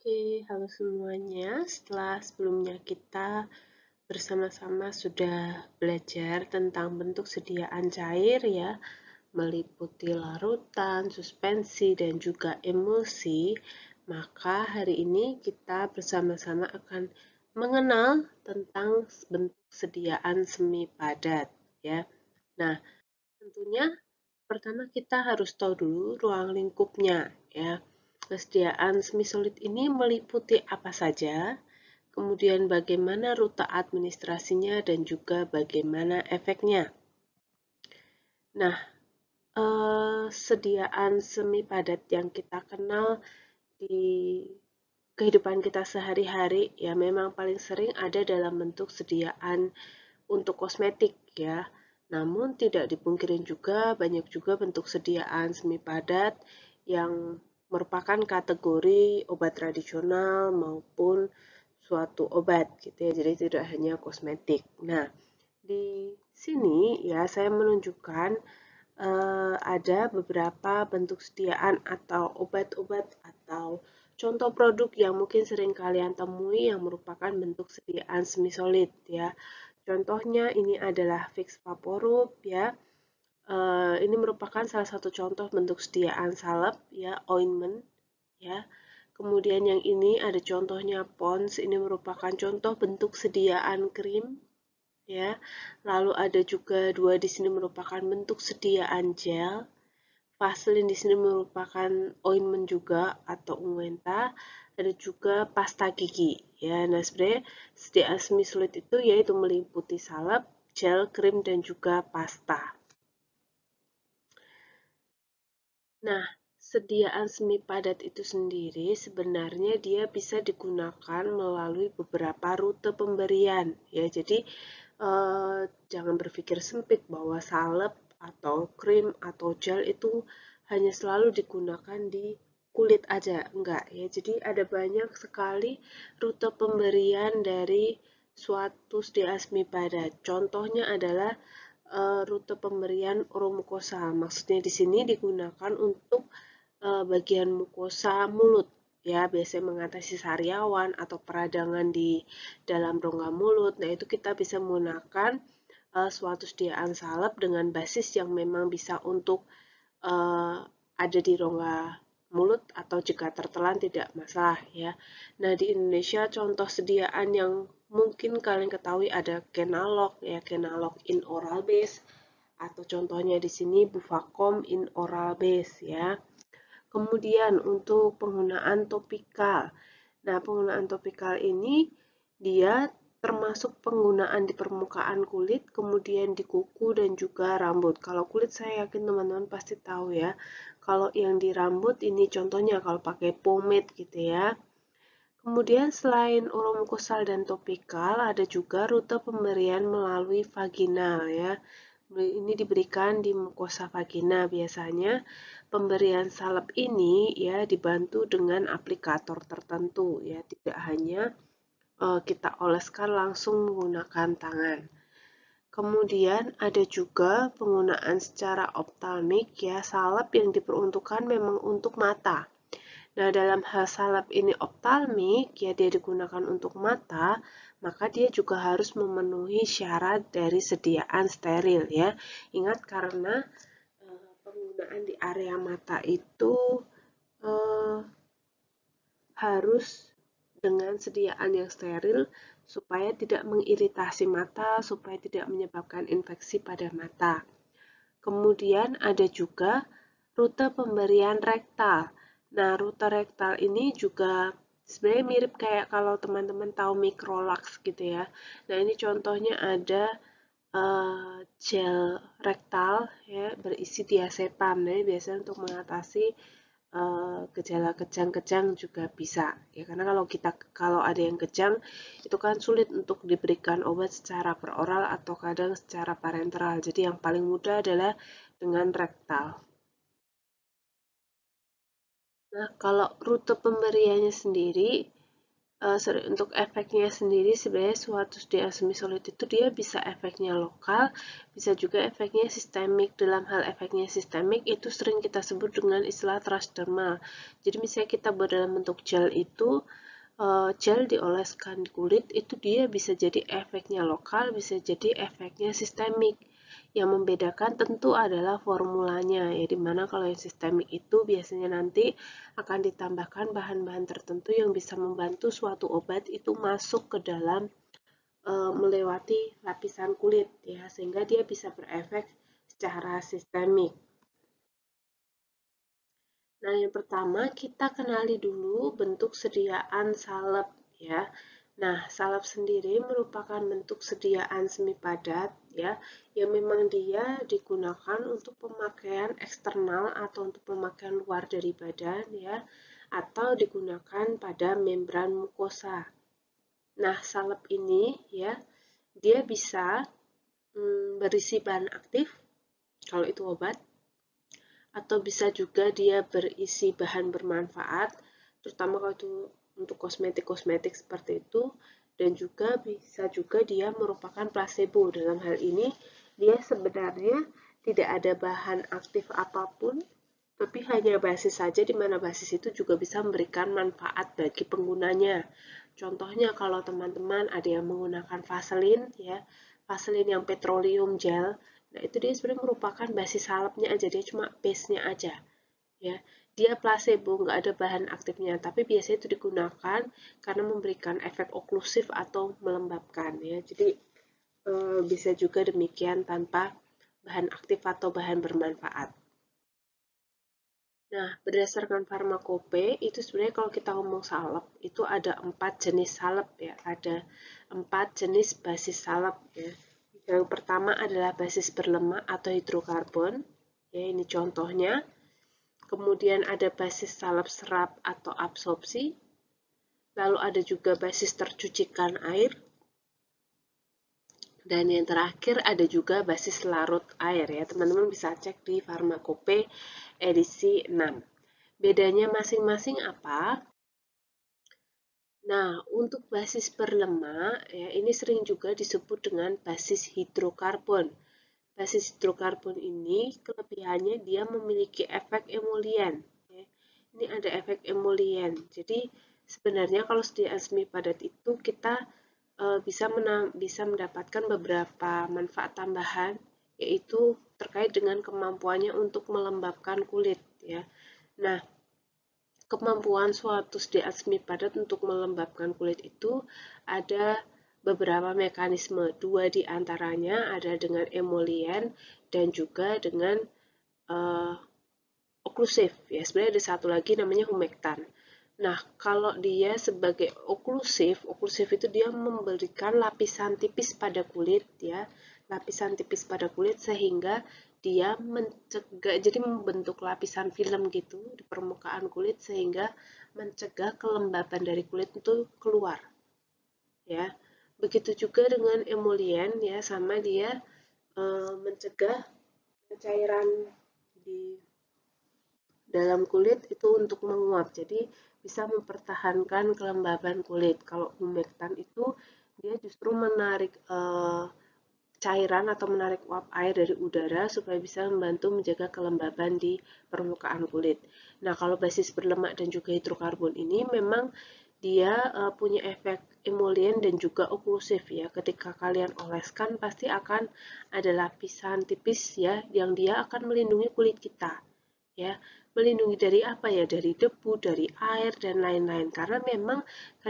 Oke, halo semuanya. Sebelumnya kita bersama-sama sudah belajar tentang bentuk sediaan cair ya, meliputi larutan, suspensi, dan juga emulsi, maka hari ini kita bersama-sama akan mengenal tentang bentuk sediaan semi padat ya. Nah, tentunya pertama kita harus tahu dulu ruang lingkupnya ya. Kesediaan semi-solid ini meliputi apa saja, kemudian bagaimana rute administrasinya dan juga bagaimana efeknya. Nah, sediaan semi padat yang kita kenal di kehidupan kita sehari-hari ya memang paling sering ada dalam bentuk sediaan untuk kosmetik ya. Namun tidak dipungkiri juga banyak juga bentuk sediaan semi padat yang merupakan kategori obat tradisional maupun suatu obat gitu ya. Jadi tidak hanya kosmetik. Nah, di sini ya saya menunjukkan ada beberapa bentuk sediaan atau obat-obat atau contoh produk yang mungkin sering kalian temui yang merupakan bentuk sediaan semi solid ya. Contohnya ini adalah Vicks Vaporub ya. Ini merupakan salah satu contoh bentuk sediaan salep ya, ointment ya. Kemudian yang ini ada contohnya Pond's, ini merupakan contoh bentuk sediaan krim ya. Lalu ada juga dua di sini merupakan bentuk sediaan gel. Vaseline di sini merupakan ointment juga atau unguenta. Ada juga pasta gigi ya. Nah, sebenarnya sediaan semi solid itu yaitu meliputi salep, gel, krim dan juga pasta. Nah, sediaan semi padat itu sendiri sebenarnya dia bisa digunakan melalui beberapa rute pemberian ya. Jadi jangan berpikir sempit bahwa salep atau krim atau gel itu hanya selalu digunakan di kulit aja, enggak ya. Jadi ada banyak sekali rute pemberian dari suatu sediaan semi padat. Contohnya adalah rute pemberian oromukosa. Maksudnya di sini digunakan untuk bagian mukosa mulut ya, biasanya mengatasi sariawan atau peradangan di dalam rongga mulut. Nah, itu kita bisa menggunakan suatu sediaan salep dengan basis yang memang bisa untuk ada di rongga mulut atau jika tertelan tidak masalah ya. Nah, di Indonesia contoh sediaan yang mungkin kalian ketahui ada Kenalog ya, Kenalog in oral base atau contohnya di sini Bufacom in oral base ya. Kemudian untuk penggunaan topikal. Nah, penggunaan topikal ini dia termasuk penggunaan di permukaan kulit, kemudian di kuku dan juga rambut. Kalau kulit saya yakin teman-teman pasti tahu ya. Kalau yang di rambut ini contohnya kalau pakai pomade gitu ya. Kemudian selain oromukosal dan topikal, ada juga rute pemberian melalui vaginal ya. Ini diberikan di mukosa vagina biasanya. Pemberian salep ini ya dibantu dengan aplikator tertentu ya, tidak hanya kita oleskan langsung menggunakan tangan. Kemudian ada juga penggunaan secara optalmik ya, salep yang diperuntukkan memang untuk mata. Nah, dalam hal salep ini optalmik, ya dia digunakan untuk mata, maka dia juga harus memenuhi syarat dari sediaan steril ya. Ingat karena penggunaan di area mata itu harus dengan sediaan yang steril supaya tidak mengiritasi mata, supaya tidak menyebabkan infeksi pada mata. Kemudian ada juga rute pemberian rektal. Nah, rute rektal ini juga sebenarnya mirip kayak kalau teman-teman tahu Microlax gitu ya. Nah, ini contohnya ada gel rektal ya berisi diazepam. Nah, ini biasanya untuk mengatasi gejala kejang-kejang juga bisa ya, karena kalau ada yang kejang itu kan sulit untuk diberikan obat secara peroral atau kadang secara parenteral. Jadi yang paling mudah adalah dengan rektal. Nah, kalau rute pemberiannya sendiri Untuk efeknya sendiri sebenarnya suatu sediaan semi solid itu dia bisa efeknya lokal, bisa juga efeknya sistemik. Dalam hal efeknya sistemik itu sering kita sebut dengan istilah transdermal. Jadi misalnya kita buat dalam bentuk gel itu, gel dioleskan di kulit itu dia bisa jadi efeknya lokal, bisa jadi efeknya sistemik. Yang membedakan tentu adalah formulanya, ya dimana kalau yang sistemik itu biasanya nanti akan ditambahkan bahan-bahan tertentu yang bisa membantu suatu obat itu masuk ke dalam melewati lapisan kulit, ya sehingga dia bisa berefek secara sistemik. Nah, yang pertama kita kenali dulu bentuk sediaan salep, ya. Nah, salep sendiri merupakan bentuk sediaan semi padat, ya, yang memang dia digunakan untuk pemakaian eksternal atau untuk pemakaian luar dari badan, ya, atau digunakan pada membran mukosa. Nah, salep ini, ya, dia bisa berisi bahan aktif, kalau itu obat, atau bisa juga dia berisi bahan bermanfaat, terutama kalau itu untuk kosmetik-kosmetik seperti itu, dan juga bisa juga dia merupakan placebo. Dalam hal ini, dia sebenarnya tidak ada bahan aktif apapun, tapi hanya basis saja, di mana basis itu juga bisa memberikan manfaat bagi penggunanya. Contohnya kalau teman-teman ada yang menggunakan Vaseline, ya, Vaseline yang petroleum gel, nah itu dia sebenarnya merupakan basis salepnya aja, dia cuma base-nya aja, ya. Dia placebo, nggak ada bahan aktifnya, tapi biasanya itu digunakan karena memberikan efek oklusif atau melembabkan, ya. Jadi bisa juga demikian tanpa bahan aktif atau bahan bermanfaat. Nah, berdasarkan farmakope, itu sebenarnya kalau kita ngomong salep, itu ada 4 jenis salep, ya. Ada 4 jenis basis salep, ya. Yang pertama adalah basis berlemak atau hidrokarbon, ya ini contohnya. Kemudian ada basis salep serap atau absorpsi. Lalu ada juga basis tercucikan air. Dan yang terakhir ada juga basis larut air, ya. Teman-teman bisa cek di farmakope edisi 6. Bedanya masing-masing apa? Nah, untuk basis berlemak, ya, ini sering juga disebut dengan basis hidrokarbon. Basis hidrokarbon ini kelebihannya dia memiliki efek emulien. Ya. Ini ada efek emulien. Jadi sebenarnya kalau sediaan semi padat itu kita bisa mendapatkan beberapa manfaat tambahan, yaitu terkait dengan kemampuannya untuk melembabkan kulit, ya. Nah, kemampuan suatu sediaan semi padat untuk melembabkan kulit itu ada beberapa mekanisme. Dua di antaranya ada dengan emulien dan juga dengan oklusif. Ya, sebenarnya ada satu lagi namanya humektan. Nah, kalau dia sebagai oklusif, oklusif itu dia memberikan lapisan tipis pada kulit, ya, lapisan tipis pada kulit sehingga dia mencegah, jadi membentuk lapisan film gitu di permukaan kulit sehingga mencegah kelembaban dari kulit itu keluar, ya. Begitu juga dengan emulien, ya, sama dia mencegah cairan di dalam kulit itu untuk menguap, jadi bisa mempertahankan kelembaban kulit. Kalau humektan itu dia justru menarik cairan atau menarik uap air dari udara supaya bisa membantu menjaga kelembaban di permukaan kulit. Nah, kalau basis berlemak dan juga hidrokarbon ini memang dia punya efek emulien dan juga oklusif, ya. Ketika kalian oleskan pasti akan ada lapisan tipis, ya, yang dia akan melindungi kulit kita, ya. Melindungi dari apa, ya? Dari debu, dari air, dan lain-lain. Karena memang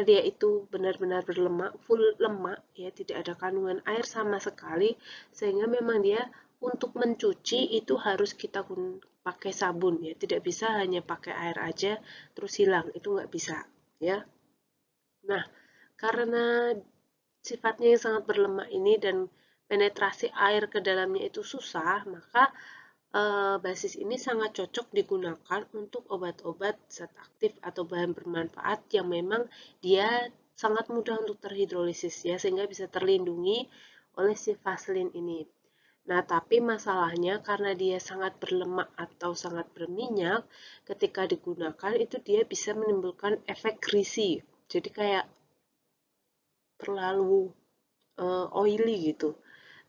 dia itu benar-benar berlemak, full lemak, ya, tidak ada kandungan air sama sekali, sehingga memang dia untuk mencuci itu harus kita pakai sabun, ya. Tidak bisa hanya pakai air aja terus hilang, itu nggak bisa, ya. Nah, karena sifatnya yang sangat berlemak ini dan penetrasi air ke dalamnya itu susah, maka basis ini sangat cocok digunakan untuk obat-obat zat aktif atau bahan bermanfaat yang memang dia sangat mudah untuk terhidrolisis, ya, sehingga bisa terlindungi oleh si Vaseline ini. Nah, tapi masalahnya karena dia sangat berlemak atau sangat berminyak, ketika digunakan itu dia bisa menimbulkan efek greasy. jadi kayak terlalu oily gitu,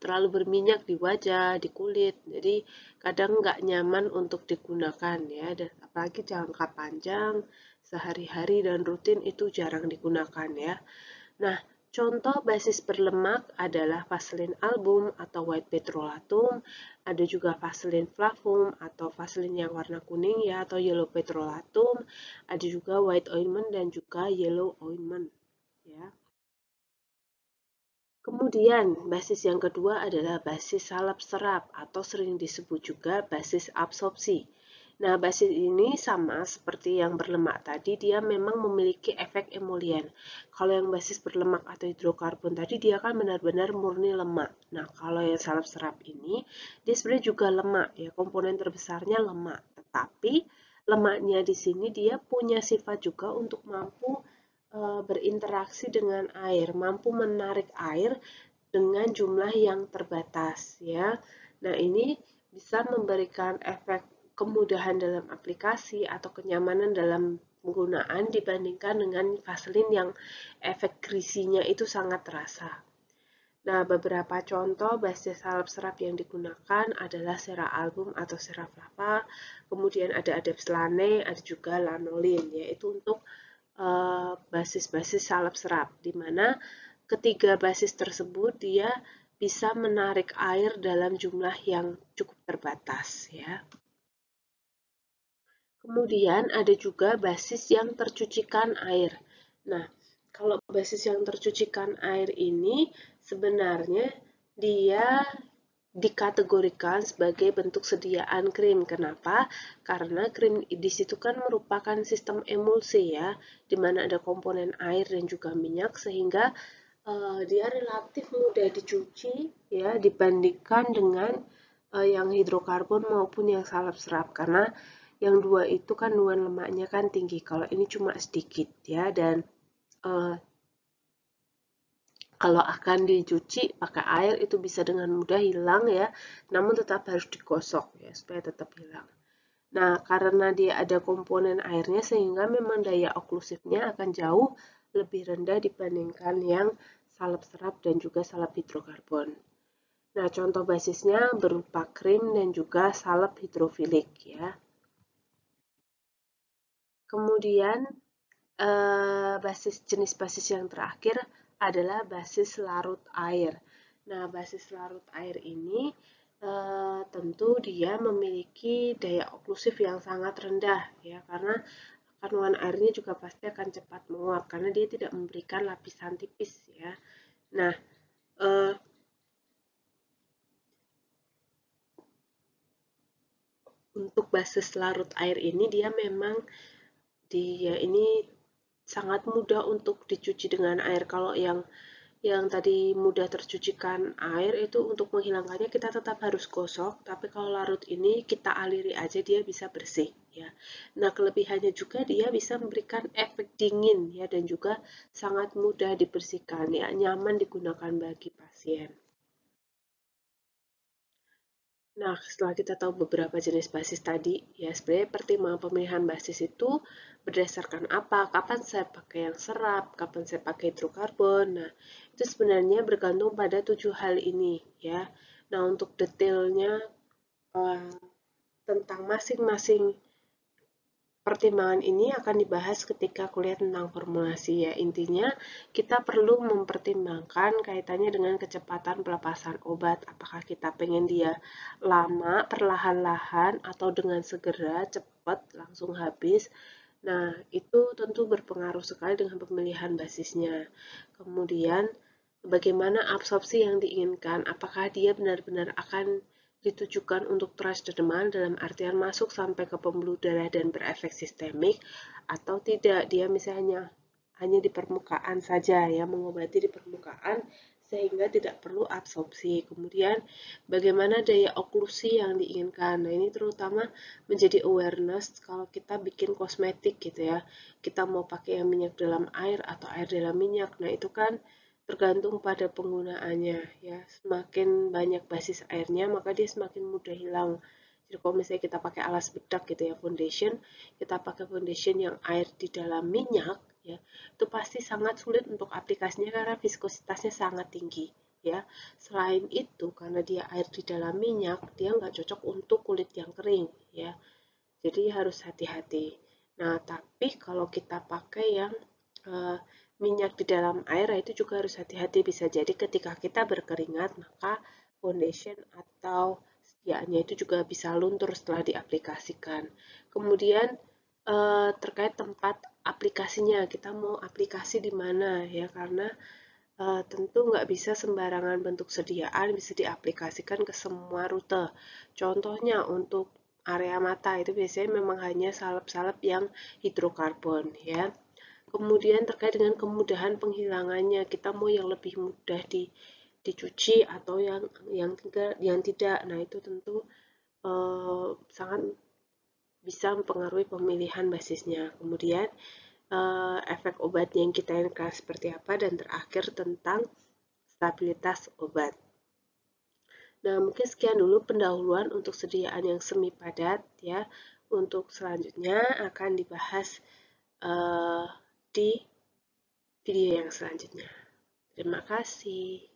terlalu berminyak di wajah, di kulit, jadi kadang nggak nyaman untuk digunakan ya, dan apalagi jangka panjang, sehari-hari dan rutin itu jarang digunakan ya. Nah, contoh basis berlemak adalah Vaseline Album atau White Petrolatum, ada juga Vaseline Flavum atau Vaseline yang warna kuning ya, atau Yellow Petrolatum, ada juga White Ointment dan juga Yellow Ointment ya. Kemudian, basis yang kedua adalah basis salep serap atau sering disebut juga basis absorpsi. Nah, basis ini sama seperti yang berlemak tadi, dia memang memiliki efek emulien. Kalau yang basis berlemak atau hidrokarbon tadi, dia kan benar-benar murni lemak. Nah, kalau yang salep serap ini, dia sebenarnya juga lemak, ya komponen terbesarnya lemak. Tetapi lemaknya di sini dia punya sifat juga untuk mampu berinteraksi dengan air, mampu menarik air dengan jumlah yang terbatas ya. Nah, ini bisa memberikan efek kemudahan dalam aplikasi atau kenyamanan dalam penggunaan dibandingkan dengan Vaseline yang efek greasy-nya itu sangat terasa. Nah, beberapa contoh basis salep serap yang digunakan adalah Cera Album atau Cera Flava, kemudian ada Adepslane, ada juga Lanolin, yaitu untuk basis-basis salep serap, di mana ketiga basis tersebut dia bisa menarik air dalam jumlah yang cukup terbatas ya. Kemudian ada juga basis yang tercucikan air. Nah, kalau basis yang tercucikan air ini sebenarnya dia dikategorikan sebagai bentuk sediaan krim. Kenapa? Karena krim di situ kan merupakan sistem emulsi ya, di mana ada komponen air dan juga minyak sehingga dia relatif mudah dicuci ya dibandingkan dengan yang hidrokarbon maupun yang salep serap, karena yang dua itu kandungan lemaknya kan tinggi. Kalau ini cuma sedikit ya, dan kalau akan dicuci pakai air itu bisa dengan mudah hilang ya, namun tetap harus digosok ya supaya tetap hilang. Nah, karena dia ada komponen airnya sehingga memang daya oklusifnya akan jauh lebih rendah dibandingkan yang salep serap dan juga salep hidrokarbon. Nah, contoh basisnya berupa krim dan juga salep hidrofilik ya. Kemudian jenis basis yang terakhir adalah basis larut air. Nah, basis larut air ini tentu dia memiliki daya oklusif yang sangat rendah ya, karena kandungan airnya juga pasti akan cepat menguap karena dia tidak memberikan lapisan tipis ya. Nah, untuk basis larut air ini dia memang ini sangat mudah untuk dicuci dengan air. Kalau yang tadi mudah tercucikan air itu untuk menghilangkannya kita tetap harus gosok, tapi kalau larut ini kita aliri aja dia bisa bersih ya. Nah, kelebihannya juga dia bisa memberikan efek dingin ya, dan juga sangat mudah dibersihkan ya, nyaman digunakan bagi pasien. Nah, setelah kita tahu beberapa jenis basis tadi, ya sebenarnya pertimbangan pemilihan basis itu berdasarkan apa? Kapan saya pakai yang serap, kapan saya pakai hidrokarbon. Nah, itu sebenarnya bergantung pada 7 hal ini, ya. Nah, untuk detailnya tentang masing-masing pertimbangan ini akan dibahas ketika kuliah tentang formulasi ya. Intinya kita perlu mempertimbangkan kaitannya dengan kecepatan pelepasan obat. Apakah kita pengen dia lama, perlahan-lahan, atau dengan segera, cepat, langsung habis. Nah, itu tentu berpengaruh sekali dengan pemilihan basisnya. Kemudian, bagaimana absorpsi yang diinginkan? Apakah dia benar-benar akan ditujukan untuk transdermal dalam artian masuk sampai ke pembuluh darah dan berefek sistemik, atau tidak, dia misalnya hanya di permukaan saja ya, mengobati di permukaan sehingga tidak perlu absorpsi. Kemudian bagaimana daya oklusi yang diinginkan. Nah, ini terutama menjadi awareness kalau kita bikin kosmetik gitu ya. Kita mau pakai yang minyak dalam air atau air dalam minyak. Nah, itu kan tergantung pada penggunaannya ya. Semakin banyak basis airnya maka dia semakin mudah hilang. Jadi kalau misalnya kita pakai alas bedak gitu ya, foundation, kita pakai foundation yang air di dalam minyak ya, itu pasti sangat sulit untuk aplikasinya karena viskositasnya sangat tinggi. Ya, selain itu karena dia air di dalam minyak, dia nggak cocok untuk kulit yang kering, ya. Jadi harus hati-hati. Nah, tapi kalau kita pakai yang minyak di dalam air, itu juga harus hati-hati. Bisa jadi ketika kita berkeringat, maka foundation atau setiaknya itu juga bisa luntur setelah diaplikasikan. Kemudian terkait tempat aplikasinya, kita mau aplikasi di mana ya, karena tentu nggak bisa sembarangan bentuk sediaan bisa diaplikasikan ke semua rute. Contohnya untuk area mata itu biasanya memang hanya salep-salep yang hidrokarbon ya. Kemudian terkait dengan kemudahan penghilangannya, kita mau yang lebih mudah dicuci atau yang tidak. Nah, itu tentu sangat bisa mempengaruhi pemilihan basisnya. Kemudian efek obat yang kita inginkan seperti apa, dan terakhir tentang stabilitas obat. Nah, mungkin sekian dulu pendahuluan untuk sediaan yang semi padat ya. Untuk selanjutnya akan dibahas di video yang selanjutnya. Terima kasih.